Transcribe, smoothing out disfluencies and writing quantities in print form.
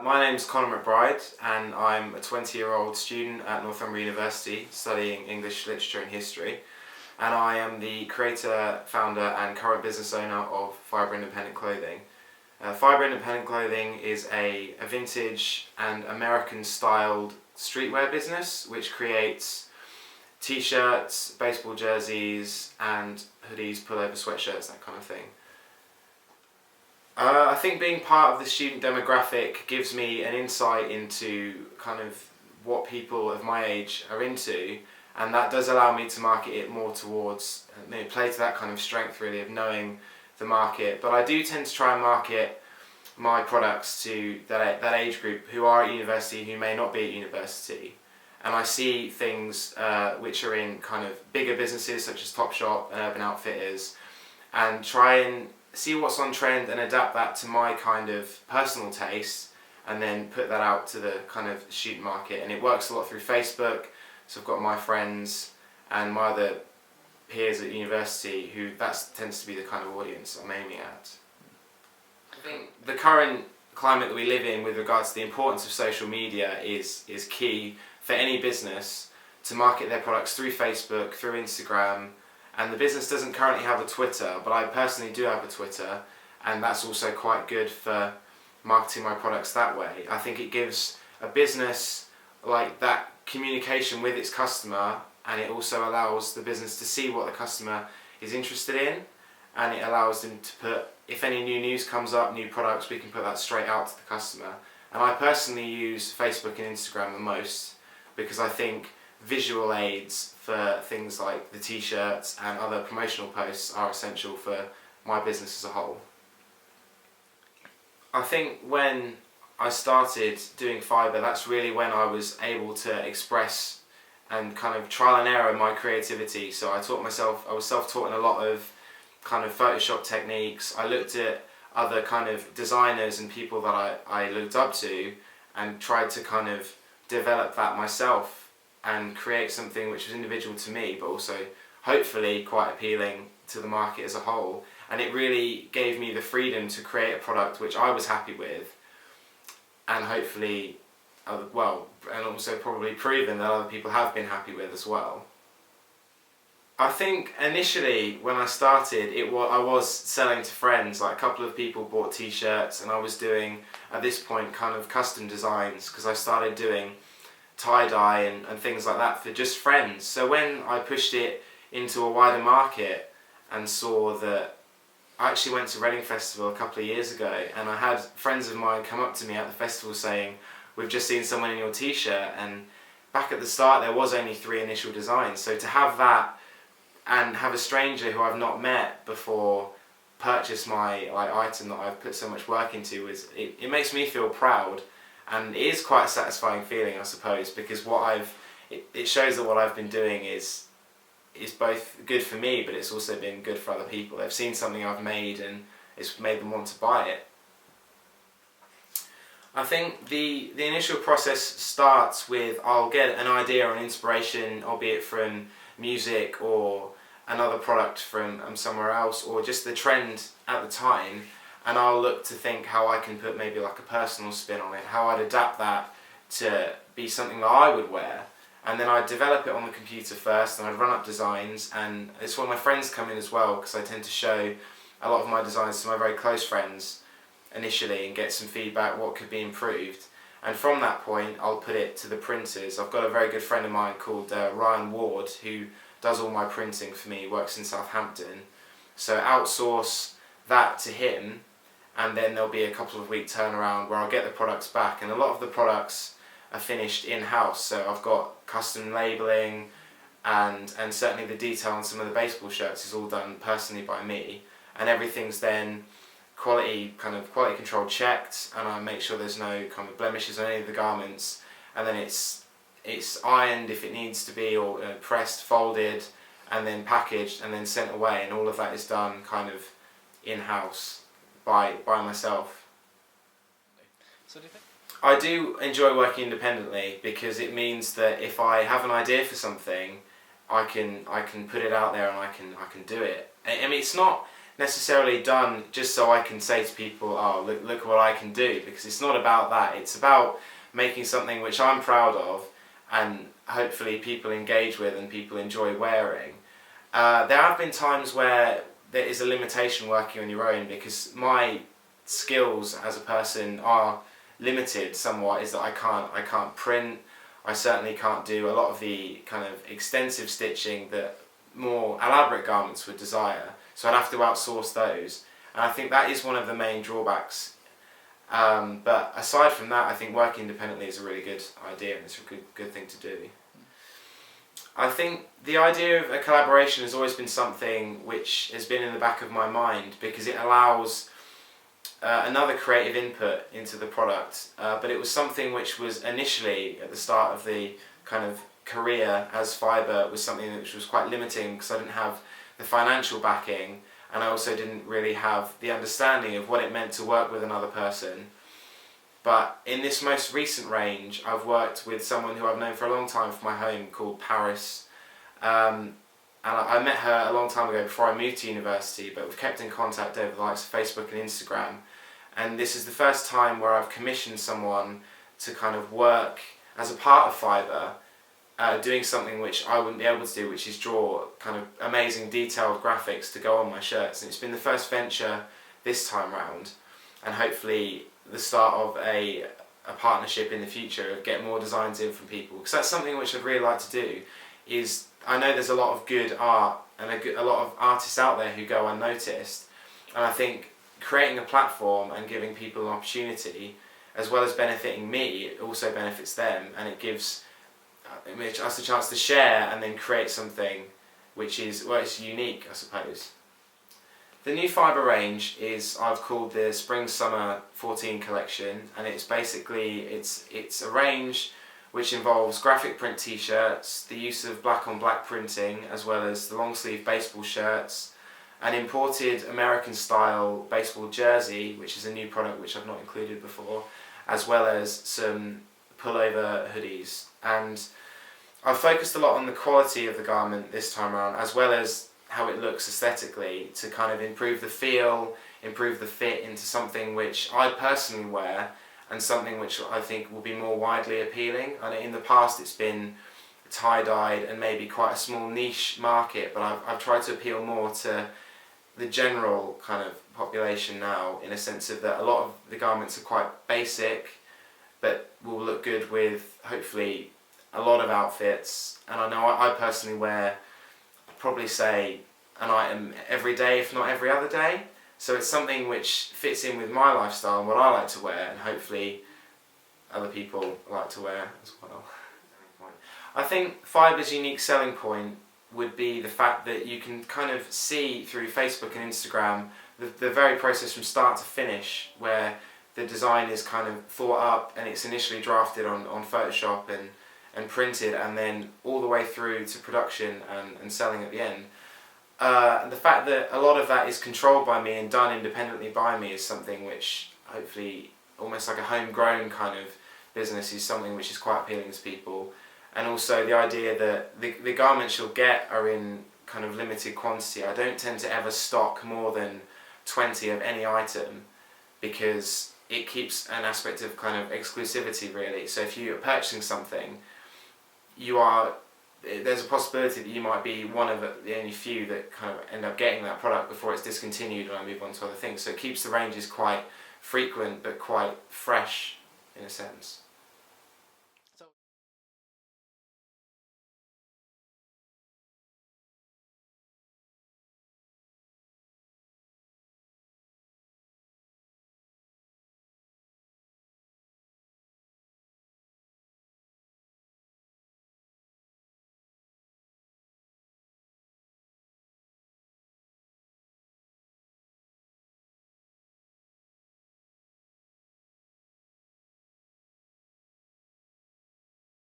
My name's Conor McBride and I'm a 20-year-old student at Northumbria University studying English Literature and History, and I am the creator, founder and current business owner of Fibre Independent Clothing. Fibre Independent Clothing is a vintage and American styled streetwear business which creates t-shirts, baseball jerseys and hoodies, pullover sweatshirts, that kind of thing. I think being part of the student demographic gives me an insight into kind of what people of my age are into, and that does allow me to market it more towards, play to that kind of strength really of knowing the market. But I do tend to try and market my products to that age group who are at university, who may not be at university. And I see things which are in kind of bigger businesses such as Topshop and Urban Outfitters, and try and see what's on trend and adapt that to my kind of personal taste, and then put that out to the kind of student market. And it works a lot through Facebook, so I've got my friends and my other peers at university who tends to be the kind of audience I'm aiming at. I think the current climate that we live in with regards to the importance of social media is key for any business to market their products through Facebook, through Instagram. And the business doesn't currently have a Twitter, but I personally do have a Twitter, and that's also quite good for marketing my products that way. I think it gives a business like that communication with its customer, and it also allows the business to see what the customer is interested in, and it allows them to put, if any new news comes up, new products, we can put that straight out to the customer. And I personally use Facebook and Instagram the most, because I think visual aids for things like the t-shirts and other promotional posts are essential for my business as a whole. I think when I started doing Fibre, that's really when I was able to express and kind of trial and error my creativity. So I was self-taught in a lot of kind of Photoshop techniques. I looked at other kind of designers and people that I looked up to and tried to kind of develop that myself and create something which was individual to me, but also hopefully quite appealing to the market as a whole. And it really gave me the freedom to create a product which I was happy with, and hopefully, and also probably proven that other people have been happy with as well. I think initially when I started, I was selling to friends. Like a couple of people bought t-shirts, and I was doing, at this point, kind of custom designs, because I started doing tie-dye and things like that for just friends. So when I pushed it into a wider market and saw that, I actually went to Reading Festival a couple of years ago, and I had friends of mine come up to me at the festival saying, "We've just seen someone in your t-shirt," and back at the start there was only 3 initial designs. So to have that and have a stranger who I've not met before purchase my item that I've put so much work into, it makes me feel proud. And it is quite a satisfying feeling, I suppose, because it shows that what I've been doing is both good for me, but it's also been good for other people. They've seen something I've made and it's made them want to buy it. I think the initial process starts with, I'll get an idea or an inspiration, albeit from music or another product from somewhere else, or just the trend at the time, and I'll look to think how I can put maybe like a personal spin on it, how I'd adapt that to be something that I would wear. And then I'd develop it on the computer first, and I'd run up designs, and it's when my friends come in as well, because I tend to show a lot of my designs to my very close friends initially and get some feedback, what could be improved. And from that point I'll put it to the printers. I've got a very good friend of mine called Ryan Ward, who does all my printing for me, works in Southampton. So outsource that to him, and then there'll be a couple of week turnaround where I'll get the products back, and a lot of the products are finished in-house. So I've got custom labelling, and certainly the detail on some of the baseball shirts is all done personally by me, and everything's then quality control checked, and I make sure there's no kind of blemishes on any of the garments, and then it's ironed if it needs to be, or pressed, folded, and then packaged and then sent away, and all of that is done kind of in-house by myself. So do you think? I do enjoy working independently, because it means that if I have an idea for something, I can put it out there and I can do it. I mean, it's not necessarily done just so I can say to people, oh, look what I can do, because it's not about that. It's about making something which I'm proud of and hopefully people engage with and people enjoy wearing. There have been times where there is a limitation working on your own, because my skills as a person are limited somewhat, is that I can't print. I certainly can't do a lot of the kind of extensive stitching that more elaborate garments would desire, so I'd have to outsource those, and I think that is one of the main drawbacks. But aside from that, I think working independently is a really good idea, and it's a good thing to do. I think the idea of a collaboration has always been something which has been in the back of my mind, because it allows another creative input into the product, but it was something which was initially at the start of the kind of career as Fibre was something which was quite limiting, because I didn't have the financial backing, and I also didn't really have the understanding of what it meant to work with another person. But in this most recent range, I've worked with someone who I've known for a long time from my home, called Paris. And I met her a long time ago before I moved to university, but we've kept in contact over the likes of Facebook and Instagram. And this is the first time where I've commissioned someone to kind of work as a part of Fibre, doing something which I wouldn't be able to do, which is draw kind of amazing detailed graphics to go on my shirts. And it's been the first venture this time round, and hopefully the start of a partnership in the future, of get more designs in from people, because that's something which I'd really like to do. Is I know there's a lot of good art and a lot of artists out there who go unnoticed, and I think creating a platform and giving people an opportunity, as well as benefiting me, it also benefits them, and it gives us a chance to share and then create something which is, well, it's unique, I suppose. The new Fibre range is, I've called the Spring Summer 14 collection, and it's basically, it's a range which involves graphic print t-shirts, the use of black on black printing, as well as the long sleeve baseball shirts, an imported American style baseball jersey, which is a new product which I've not included before, as well as some pullover hoodies. And I've focused a lot on the quality of the garment this time around, as well as how it looks aesthetically, to kind of improve the feel, improve the fit into something which I personally wear, and something which I think will be more widely appealing. And in the past it's been tie-dyed and maybe quite a small niche market, but I've tried to appeal more to the general kind of population now, in a sense of that a lot of the garments are quite basic, but will look good with hopefully a lot of outfits. And I know I personally wear, probably say, an item every day, if not every other day. So it's something which fits in with my lifestyle and what I like to wear, and hopefully other people like to wear as well. I think Fibre's unique selling point would be the fact that you can kind of see through Facebook and Instagram the very process from start to finish, where the design is kind of thought up and it's initially drafted on Photoshop and printed, and then all the way through to production and selling at the end. And the fact that a lot of that is controlled by me and done independently by me is something which, hopefully, almost like a homegrown kind of business, is something which is quite appealing to people. And also the idea that the garments you'll get are in kind of limited quantity. I don't tend to ever stock more than 20 of any item, because it keeps an aspect of kind of exclusivity, really. So if you're purchasing something, there's a possibility that you might be one of the only few that kind of end up getting that product before it's discontinued and I move on to other things. So it keeps the ranges quite frequent but quite fresh, in a sense.